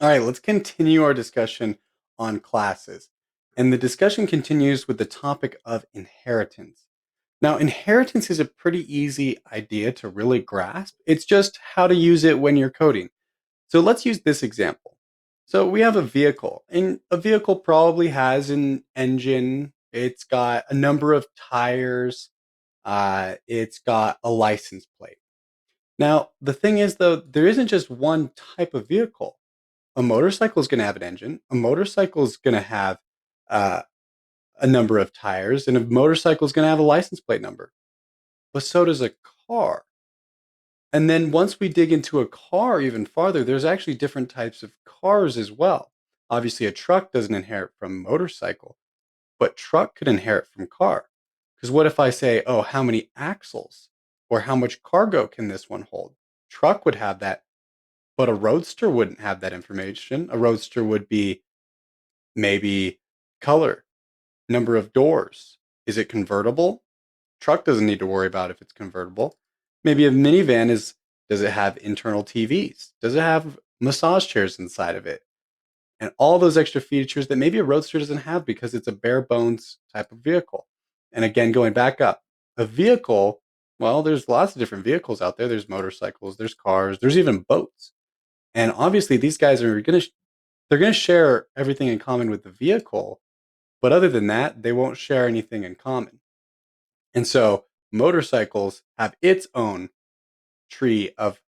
All right, let's continue our discussion on classes. And the discussion continues with the topic of inheritance. Now, inheritance is a pretty easy idea to really grasp. It's just how to use it when you're coding. So let's use this example. So we have a vehicle, and a vehicle probably has an engine. It's got a number of tires. It's got a license plate. Now, the thing is, though, there isn't just one type of vehicle. A motorcycle is going to have an engine. A motorcycle is going to have uh, a number of tires, and a motorcycle is going to have a license plate number. But so does a car. And then once we dig into a car even farther, there's actually different types of cars as well. Obviously, a truck doesn't inherit from motorcycle, but truck could inherit from car. Because what if I say, oh, how many axles or how much cargo can this one hold? Truck would have that, but a roadster wouldn't have that information. A roadster would be maybe color, number of doors. Is it convertible? Truck doesn't need to worry about if it's convertible. Maybe a minivan is, does it have internal TVs? Does it have massage chairs inside of it? And all those extra features that maybe a roadster doesn't have because it's a bare bones type of vehicle. And again, going back up, a vehicle, well, there's lots of different vehicles out there. There's motorcycles, there's cars, there's even boats. And obviously these guys are going to they're going to share everything in common with the vehicle, but other than that, they won't share anything in common. And so motorcycles have its own tree of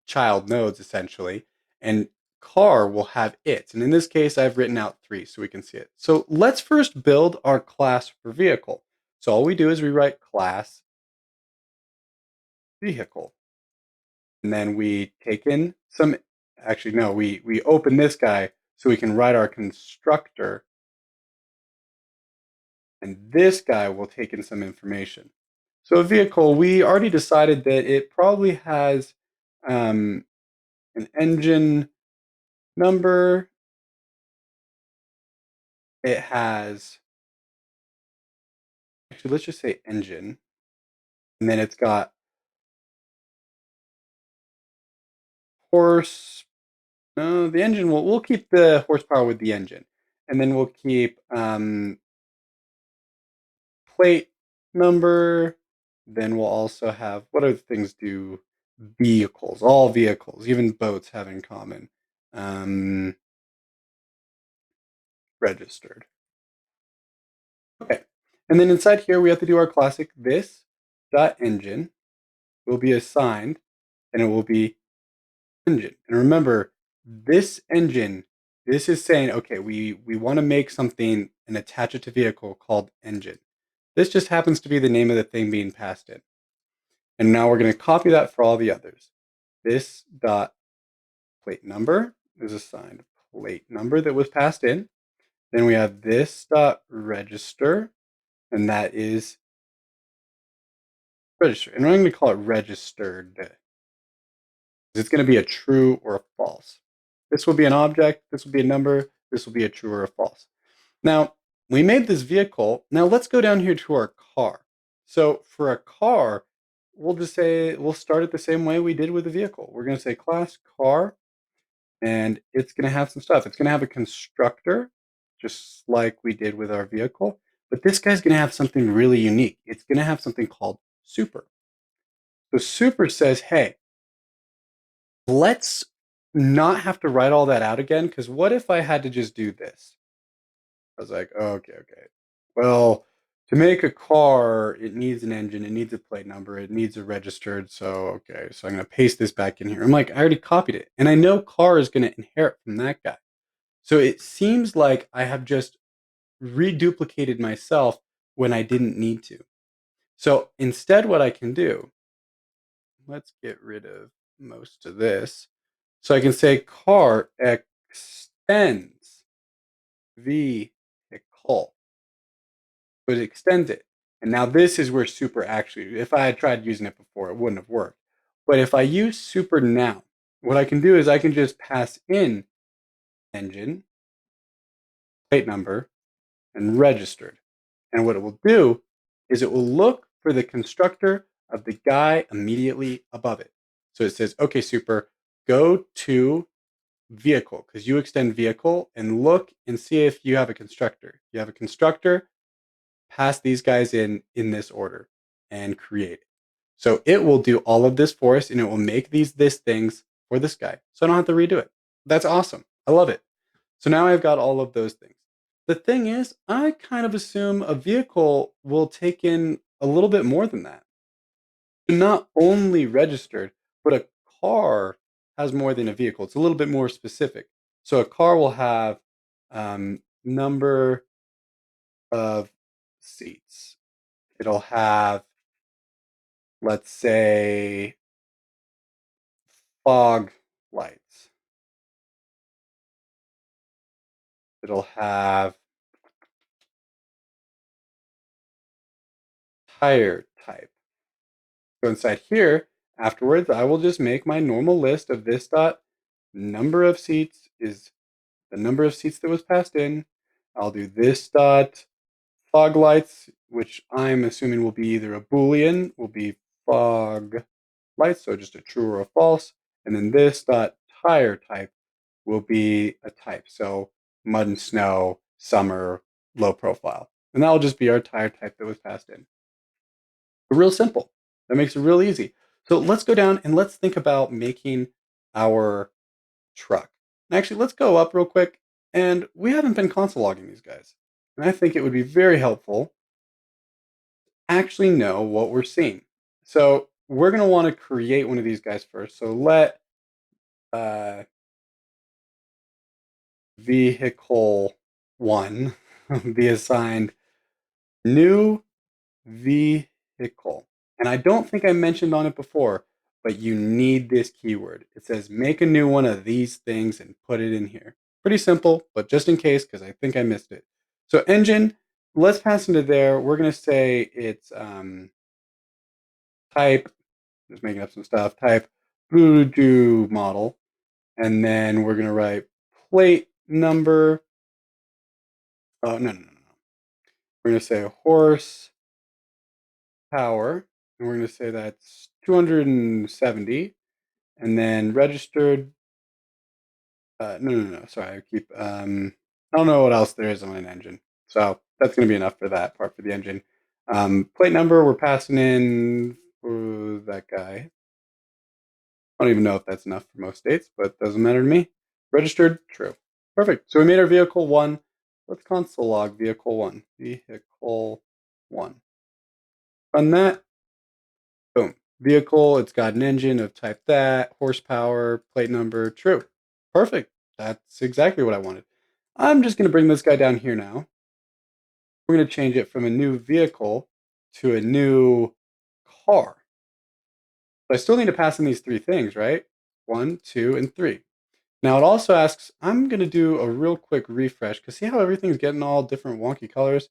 child nodes essentially, and car will have its. And in this case, I've written out three so we can see it. So let's first build our class for vehicle. So all we do is we write class vehicle. And then we take in some, actually, no, we open this guy so we can write our constructor. And this guy will take in some information. So a vehicle, we already decided that it probably has um, an engine number. It has, actually, let's just say engine. And then it's got horse. No, the engine, we'll keep the horsepower with the engine. And then we'll keep plate number. Then we'll also have, what other things do vehicles, all vehicles, even boats have in common? Registered. Okay. And then inside here, we have to do our classic this dot engine will be assigned and it will be engine. And remember, this engine, this is saying, okay, we want to make something and attach it to vehicle called engine. This just happens to be the name of the thing being passed in. And now we're going to copy that for all the others. This dot plate number is assigned plate number that was passed in. Then we have this dot register, and that is register. And I'm going to call it registered. It's going to be a true or a false. This will be an object. This will be a number. This will be a true or a false. Now, we made this vehicle. Now let's go down here to our car. So for a car, we'll just say, we'll start it the same way we did with the vehicle. We're going to say class car, and it's going to have some stuff. It's going to have a constructor, just like we did with our vehicle. But this guy's going to have something really unique. It's going to have something called super. So super says, hey, let's not have to write all that out again, because what if I had to just do this? I was like, oh, okay. Well, to make a car, it needs an engine, it needs a plate number, it needs a registered. So, okay, so I'm going to paste this back in here. I'm like, I already copied it. And I know car is going to inherit from that guy. So it seems like I have just reduplicated myself when I didn't need to. So instead, what I can do, let's get rid of most of this. So I can say car extends vehicle. But it extends it. And now this is where super actually, if I had tried using it before, it wouldn't have worked. But if I use super now, what I can do is I can just pass in engine, plate number, and registered. And what it will do is it will look for the constructor of the guy immediately above it. So it says, okay, super, go to vehicle because you extend vehicle and look and see if you have a constructor. You have a constructor, pass these guys in this order and create it. So it will do all of this for us and it will make these this things for this guy. So I don't have to redo it. That's awesome. I love it. So now I've got all of those things. The thing is, I kind of assume a vehicle will take in a little bit more than that. Not only registered, but a car has more than a vehicle. It's a little bit more specific. So a car will have number of seats. It'll have, let's say, fog lights. It'll have tire type. So inside here, afterwards, I will just make my normal list of this dot number of seats is the number of seats that was passed in. I'll do this dot fog lights, which I'm assuming will be either a Boolean, will be fog lights, so just a true or a false. And then this dot tire type will be a type. So mud and snow, summer, low profile. And that will just be our tire type that was passed in. Real simple. That makes it real easy. So let's go down and let's think about making our truck. And actually, let's go up real quick. And we haven't been console logging these guys. And I think it would be very helpful to actually know what we're seeing. So we're going to want to create one of these guys first. So let uh, vehicle one be assigned new vehicle. And I don't think I mentioned on it before, but you need this keyword. It says make a new one of these things and put it in here. Pretty simple, but just in case, because I think I missed it. So engine, let's pass into there. We're going to say it's type, just making up some stuff, type Voodoo model. And then we're going to write plate number. Oh, no, no, no, no. We're going to say horse power, and we're going to say that's 270, and then registered. No, no, no. Sorry, I keep. I don't know what else there is on an engine, so that's going to be enough for that part for the engine. Plate number, we're passing in for that guy. I don't even know if that's enough for most states, but doesn't matter to me. Registered, true. Perfect. So we made our vehicle one. Let's console log vehicle one. Vehicle one. Run that. Boom. Vehicle, it's got an engine of type that, horsepower, plate number, true. Perfect. That's exactly what I wanted. I'm just going to bring this guy down here now. We're going to change it from a new vehicle to a new car. But I still need to pass in these three things, right? 1, 2, and 3. Now it also asks, I'm going to do a real quick refresh because see how everything's getting all different wonky colors?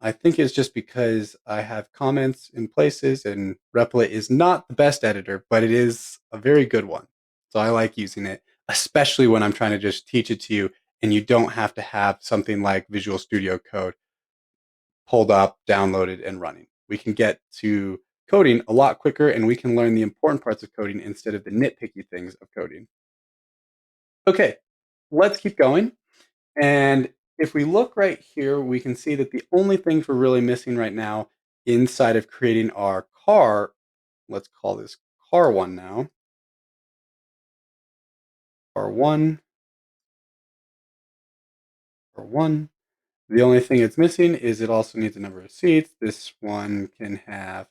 I think it's just because I have comments in places and Replit is not the best editor, but it is a very good one. So I like using it, especially when I'm trying to just teach it to you and you don't have to have something like Visual Studio Code pulled up, downloaded, and running. We can get to coding a lot quicker and we can learn the important parts of coding instead of the nitpicky things of coding. Okay, let's keep going. And if we look right here, we can see that the only things we're really missing right now inside of creating our car, let's call this car one now. Car one, car one. The only thing it's missing is it also needs a number of seats. This one can have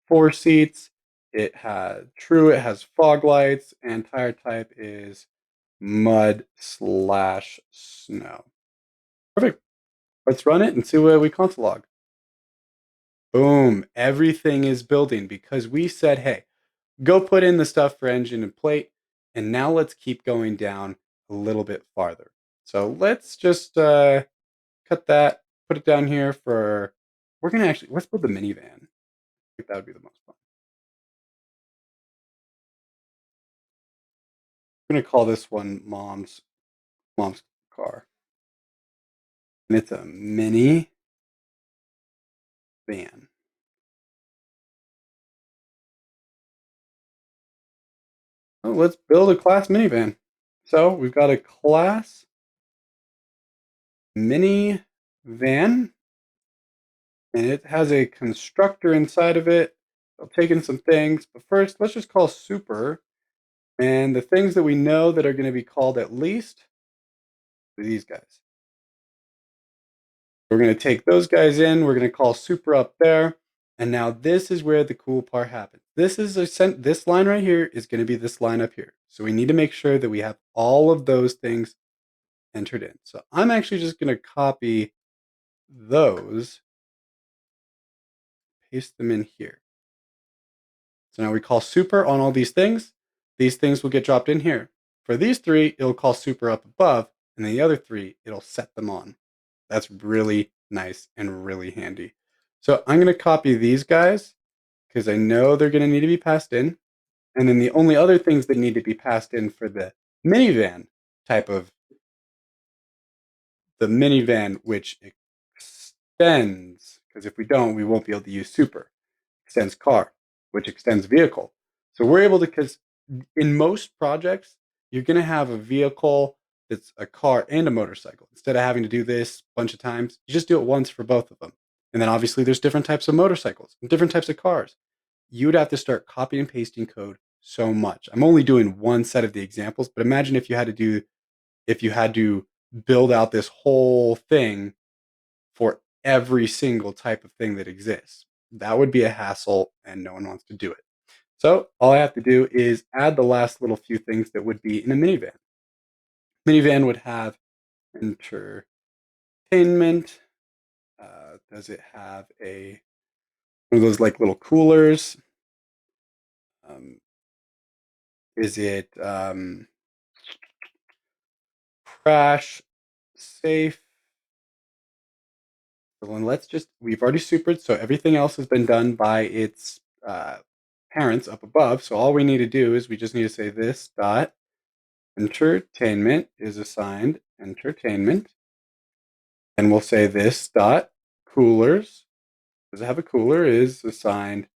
4 seats. It has true, it has fog lights, and tire type is mud slash snow. Perfect. Let's run it and see what we console log. Boom. Everything is building because we said, hey, go put in the stuff for engine and plate. And now let's keep going down a little bit farther. So let's just cut that, put it down here for, we're going to actually, let's build the minivan. I think that would be the most fun. I'm going to call this one mom's car. And it's a mini van. Oh, let's build a class minivan. So we've got a class minivan, and it has a constructor inside of it. I'll take in some things, but first let's just call super. And the things that we know that are going to be called at least are these guys. We're going to take those guys in. We're going to call super up there. And now this is where the cool part happens. This line right here is going to be this line up here. So we need to make sure that we have all of those things entered in. So I'm actually just going to copy those, paste them in here. So now we call super on all these things. These things will get dropped in here. For these three, it'll call super up above, and the other three, it'll set them on. That's really nice and really handy. So I'm going to copy these guys because I know they're going to need to be passed in. And then the only other things that need to be passed in for minivan type of the minivan, which extends, because if we don't, we won't be able to use super, extends car, which extends vehicle. So we're able to, because in most projects, you're going to have a vehicle that's a car and a motorcycle. Instead of having to do this a bunch of times, you just do it once for both of them. And then obviously there's different types of motorcycles and different types of cars. You would have to start copying and pasting code so much. I'm only doing one set of the examples, but imagine if you had to build out this whole thing for every single type of thing that exists. That would be a hassle and no one wants to do it. So all I have to do is add the last little few things that would be in a minivan. Minivan would have entertainment. Does it have one of those like little coolers? Um, is it crash safe? So then we've already supered, so everything else has been done by its parents up above. So all we need to do is we just need to say this dot entertainment is assigned entertainment. And we'll say this dot coolers, does it have a cooler, is assigned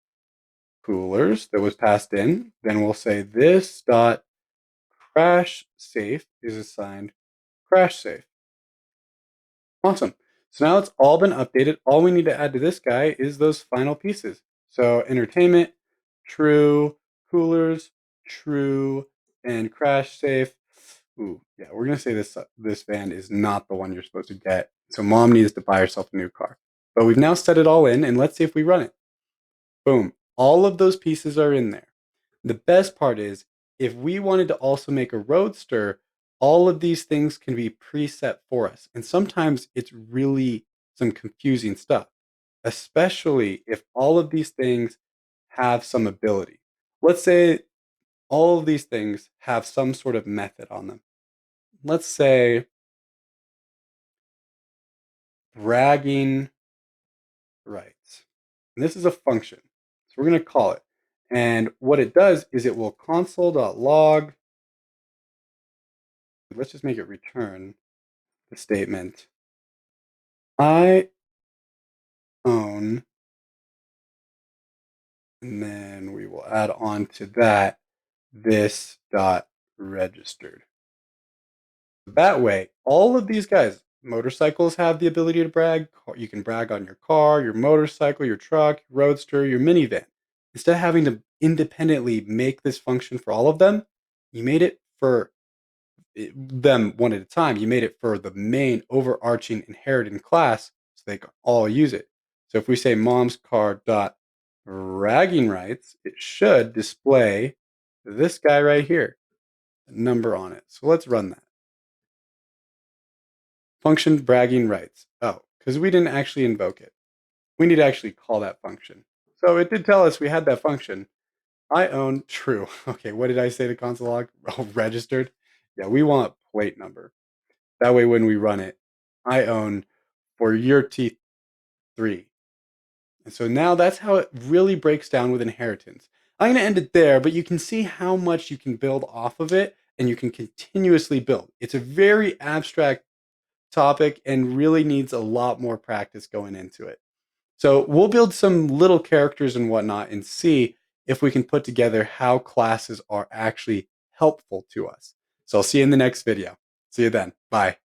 coolers that was passed in. Then we'll say this dot crash safe is assigned crash safe. Awesome. So now it's all been updated. All we need to add to this guy is those final pieces. So entertainment, true, coolers, true, and crash safe. Ooh, yeah, we're gonna say this van is not the one you're supposed to get. So mom needs to buy herself a new car. But we've now set it all in, and let's see if we run it. Boom. All of those pieces are in there. The best part is if we wanted to also make a roadster, all of these things can be preset for us. And sometimes it's really some confusing stuff, especially if all of these things have some ability. Let's say all of these things have some sort of method on them. Let's say bragging rights. And this is a function. So we're going to call it. And what it does is it will console.log. Let's just make it return the statement. I own, and then we will add on to that this dot registered. That way, all of these guys, motorcycles have the ability to brag. You can brag on your car, your motorcycle, your truck, roadster, your minivan. Instead of having to independently make this function for all of them, you made it for them one at a time. You made it for the main overarching inherited class so they can all use it. So if we say mom's car dot bragging rights, it should display this guy right here, a number on it. So let's run that. Function bragging rights. Oh, because we didn't actually invoke it. We need to actually call that function. So it did tell us we had that function. I own true. Okay, what did I say to console log? Oh, registered. Yeah, we want plate number. That way, when we run it, I own for your T3. And so now that's how it really breaks down with inheritance. I'm going to end it there, but you can see how much you can build off of it and you can continuously build. It's a very abstract topic and really needs a lot more practice going into it. So we'll build some little characters and whatnot and see if we can put together how classes are actually helpful to us. So I'll see you in the next video. See you then. Bye.